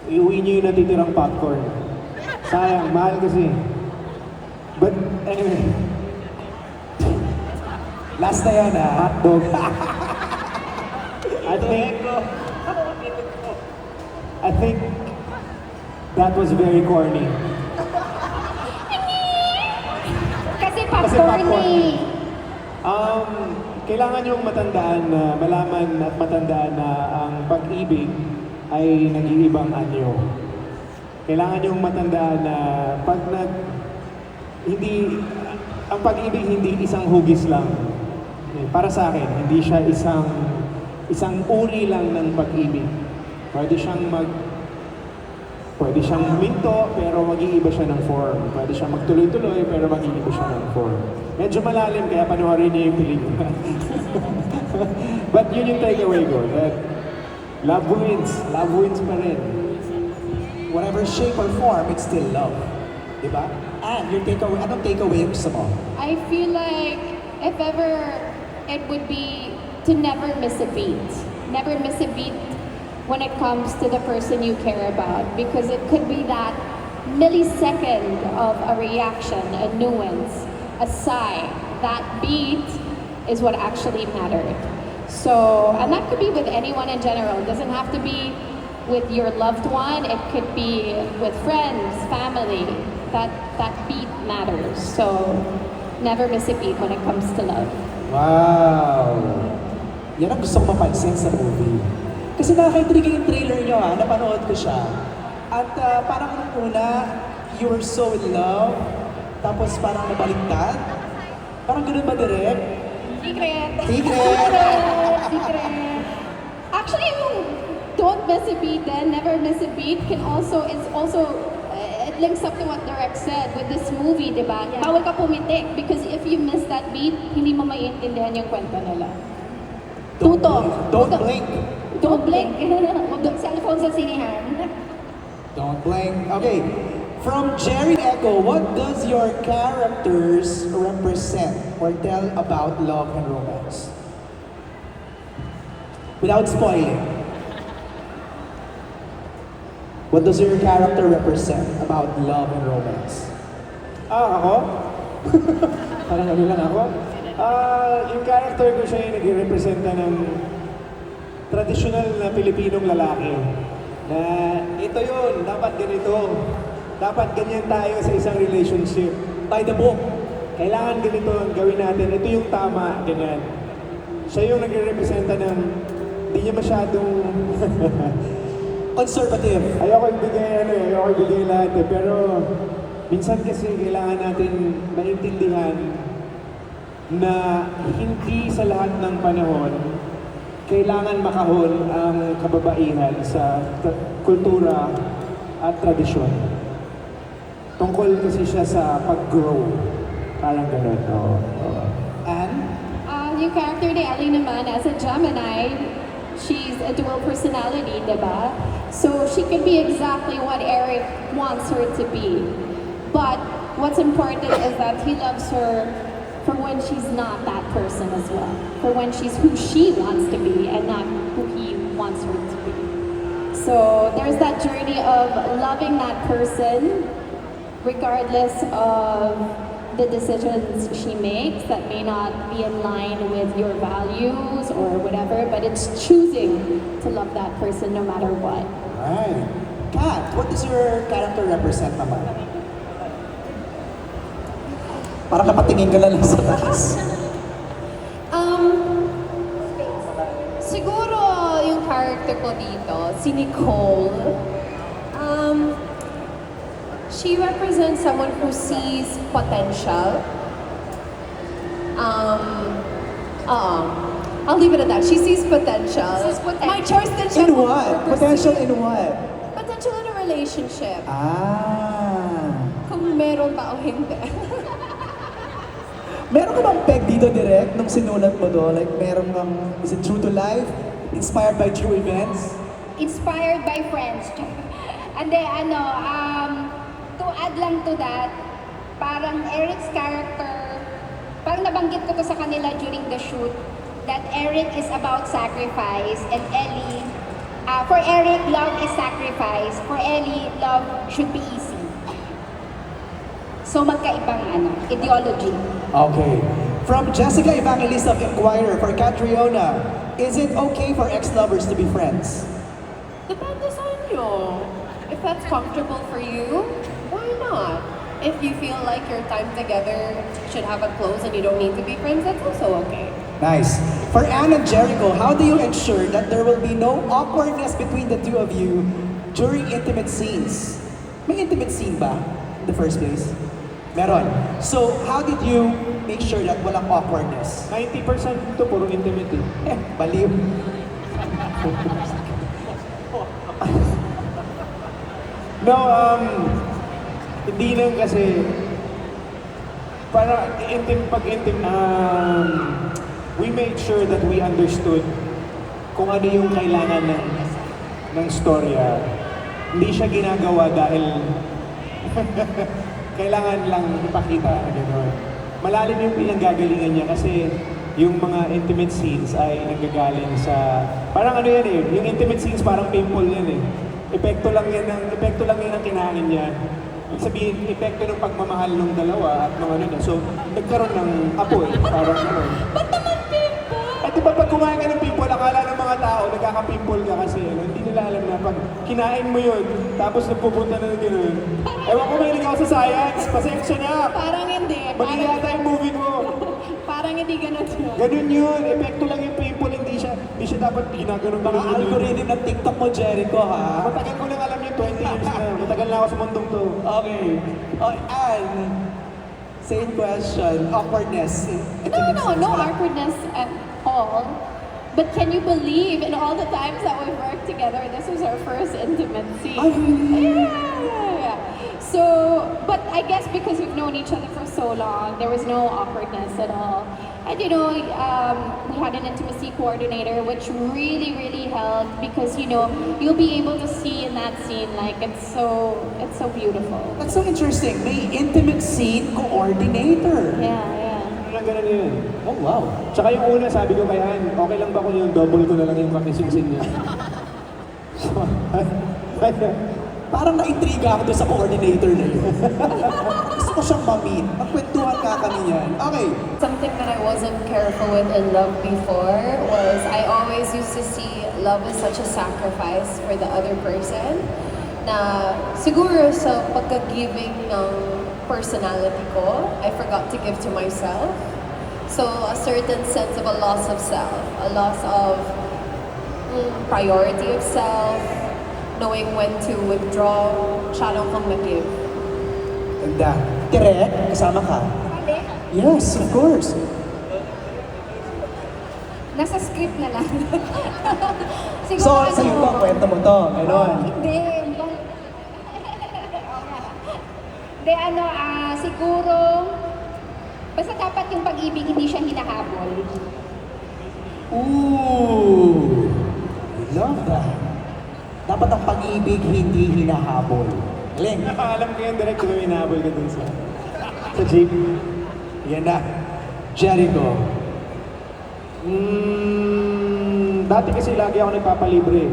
iuwi niyo yung natitirang popcorn. Sayang, mahal kasi. But anyway, Last na yan, ha? hotdog. I think that was very corny. Kasi Kasi popcorn popcorn. eh. Kailangan yung matandaan na malaman at matandaan na ang pag-ibig ay nag-iibang anyo. Kailangan yung matandaan na pag ang pag-ibig hindi isang hugis lang. Para sa akin, hindi siya isang uri lang ng pag-ibig. Pwede siyang huminto, pero mag-iiba siya ng form. Pwede siyang magtuloy-tuloy, pero mag-iiba siya ng form. Medyo malalim, kaya panoorin niyo yung pelikula. But yun yung takeaway ko, that love wins pa rin. Whatever shape or form, it's still love. Diba? And your takeaway, anong takeaway yung gusto mo? I feel like if ever it would be to never miss a beat. Never miss a beat when it comes to the person you care about, because it could be that millisecond of a reaction, a nuance, a sigh. That beat is what actually mattered. So, and that could be with anyone in general. It doesn't have to be with your loved one. It could be with friends, family. That beat matters. So, never miss a beat when it comes to love. Wow! Yan ang gusto ko mapansin sa movie. Kasi nakaka-intriga yung trailer nyo, ha? Napanood ko siya. At parang nung una, you were so in love, tapos parang nabaliktad. Parang ganun ba, Direk? Secret. Secret. Secret. Actually, yung don't miss a beat then, never miss a beat can also, it links up to what Derek said with this movie, di ba? Yeah. Bawal ka pumitik because if you miss that beat, hindi mo maiintindihan yung kwento nila. Tutok. Don't Tutok. blink. Don't blink. Huwag yung cellphone sa sinihan. Don't blink. Okay. From Jerry Echo, what does your characters represent or tell about love and romance? Without spoiling. What does your character represent about love and romance? Ako? Parang ano lang ako? Yung character ko siya yung nag-representa ng traditional na Pilipinong lalaki. Na ito yun, dapat ganito. Dapat ganyan tayo sa isang relationship. By the book. Kailangan ganito ang gawin natin. Ito yung tama, ganyan. Siya yung nagre-representa ng hindi niya masyadong Conservative. ayoko ibigay lahat eh. Pero minsan kasi kailangan natin maintindihan na hindi sa lahat ng panahon kailangan makahon ang kababaihan sa kultura at tradisyon. Tungkol kasi siya sa pag-grow. Parang ganun. Oo. And Yung character ni Ellie naman, as a Gemini, she's a dual personality, diba? So she can be exactly what Eric wants her to be. But what's important is that he loves her for when she's not that person as well. For when she's who she wants to be and not who he wants her to be. So there's that journey of loving that person regardless of the decisions she makes that may not be in line with your values or whatever, but it's choosing to love that person no matter what. right. Kat, what does your character represent naman? Parang napatingin ka lang sa taas. Siguro yung character ko dito, si Nicole, she represents someone who sees potential. I'll leave it at that. She sees potential. Sees potential. My choice din siya In kung what? pupursue. Potential in what? Potential in a relationship. Kung Kung meron ba o hindi. meron ka bang peg dito direct nung sinulat mo do? Like meron kang, is it true to life? Inspired by true events? Inspired by friends. And then, to add lang to that, parang Eric's character, parang nabanggit ko to sa kanila during the shoot, that Eric is about sacrifice and Ellie For Eric, love is sacrifice. For Ellie, love should be easy. So magkaibang ideology. Okay. From Jessica Evangelista of Inquirer for Catriona, is it okay for ex-lovers to be friends? Depende sa inyo. If that's comfortable for you, why not? If you feel like your time together should have a close and you don't need to be friends, that's also okay. Nice. For Anne and Jericho, how do you ensure that there will be no awkwardness between the two of you during intimate scenes? May intimate scene ba in the first place? Meron. So, how did you make sure that walang awkwardness? 90% ito puro intimate eh. Baliw. No, hindi lang kasi para we made sure that we understood kung ano yung kailangan ng storya. Hindi siya ginagawa dahil kailangan lang ipakita na gano'n. Malalim yung pinanggagalingan niya kasi yung mga intimate scenes ay nanggagaling sa parang ano yan eh, yung intimate scenes parang pimple yan eh. Epekto lang yan ng kinain niya. Ibig sabihin, epekto ng pagmamahal ng dalawa at ng ano na. So, nagkaroon ng apoy, parang ano. Ba't naman pimple? At di ba pag kumain ka ng pimple, akala ng mga tao, nagkaka-pimple ka kasi ano, hindi nila alam na pag kinain mo yun, tapos nagpupunta na ng gano'n. Ewan ko mahilig ako sa science, pasensya na. Parang hindi. Mali yata yung movie ko. Parang hindi ganun yun. Ganun yun, epekto lang yung pimple, hindi siya dapat ginaganon Mga algorithm ng TikTok mo, Jericho, ha? Matagal ko nang alam yun, 20 years na. Matagal na ako sa mundong to. Okay. Oh, Anne, same question. Awkwardness in No, intimate no, scenes. no Wala. awkwardness at all. But can you believe in all the times that we've worked together, this was our first intimate scene? Ay, really? Yeah. So, but I guess because we've known each other for so long, there was no awkwardness at all. And you know, we had an intimacy coordinator, which really, really helped because you know you'll be able to see in that scene like it's so beautiful. That's so interesting. May intimate scene coordinator. Yeah. Ganun yun. Oh, wow. Tsaka yung una, sabi ko kay Ann, okay lang ba kung yung double ko na lang yung kakising niya? So, Parang na-intriga ako doon sa coordinator na yun. Gusto ko siyang ma-meet. Magkwentuhan ka kami yan. Okay. Something that I wasn't careful with in love before was I always used to see love as such a sacrifice for the other person. Na siguro sa pagka-giving ng personality ko, I forgot to give to myself. So a certain sense of a loss of self, a loss of priority of self, knowing when to withdraw, masyadong kang mag-give. Ganda. Direk, kasama ka? Mali. Yes, of course. Nasa script na lang. So, sa'yo ba, kwento mo to? Ganon. Hindi. Hindi, siguro, basta dapat yung pag-ibig hindi siya hinahabol. Ooh, I love that. Dapat ang pag-ibig hindi hinahabol. Galing. alam ko yan, direct ko inaabol ka dun sa jeep. Yan na. Jericho. Dati kasi lagi ako nagpapalibre.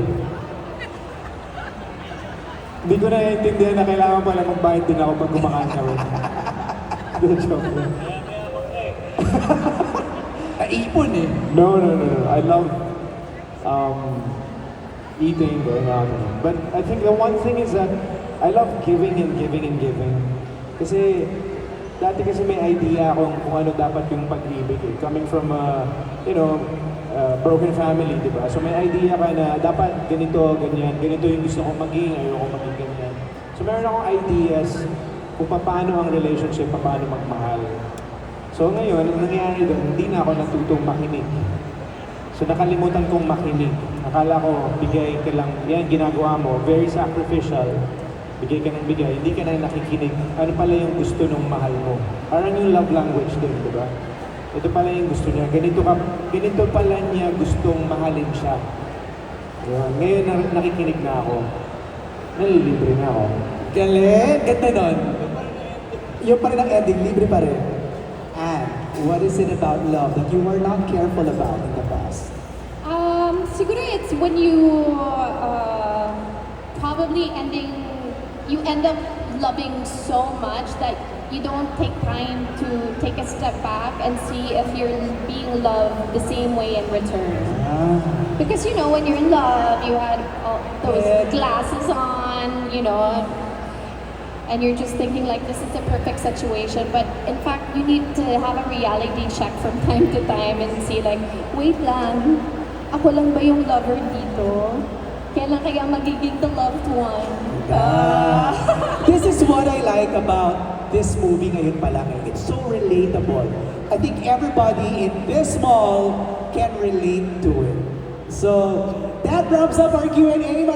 Hindi ko naiintindihan na kailangan pala magbayad din ako pag kumakain kami. Joke lang. Naipon eh. No. I love eating, going out. But I think the one thing is that I love giving and giving and giving. Kasi dati kasi may idea akong kung ano dapat yung pag-ibig eh. Coming from a, broken family, di ba? So may idea ka na dapat ganito, ganyan, ganito yung gusto kong maging, ayoko maging ganyan. So meron akong ideas kung paano ang relationship, paano magmahal. So ngayon, ang nangyayari doon, hindi na ako natutong makinig. So nakalimutan kong makinig. Akala ko, bigay ka lang, yan ginagawa mo, very sacrificial. Bigay ka ng bigay, hindi ka na nakikinig. Ano pala yung gusto ng mahal mo? Parang yung love language din, di ba? Ito pala yung gusto niya. Ganito pala niya gustong mahalin siya. Yun. Ngayon nakikinig na ako. Nalilibre na ako. Galing. Ganda nun. Yung pa rin ang ending, libre pa rin. And what is it about love that you were not careful about in the past? siguro it's when you probably you end up loving so much that you don't take time to take a step back and see if you're being loved the same way in return. Because you know, when you're in love, you had all those Yeah. glasses on, you know, and you're just thinking like this is a perfect situation. But in fact, you need to have a reality check from time to time and see like, wait lang, ako lang ba yung lover dito? Kailan kaya magiging the loved one? This is what I like about this movie ngayon pa lang. It's so relatable. I think everybody in this mall can relate to it. So, that wraps up our Q&A.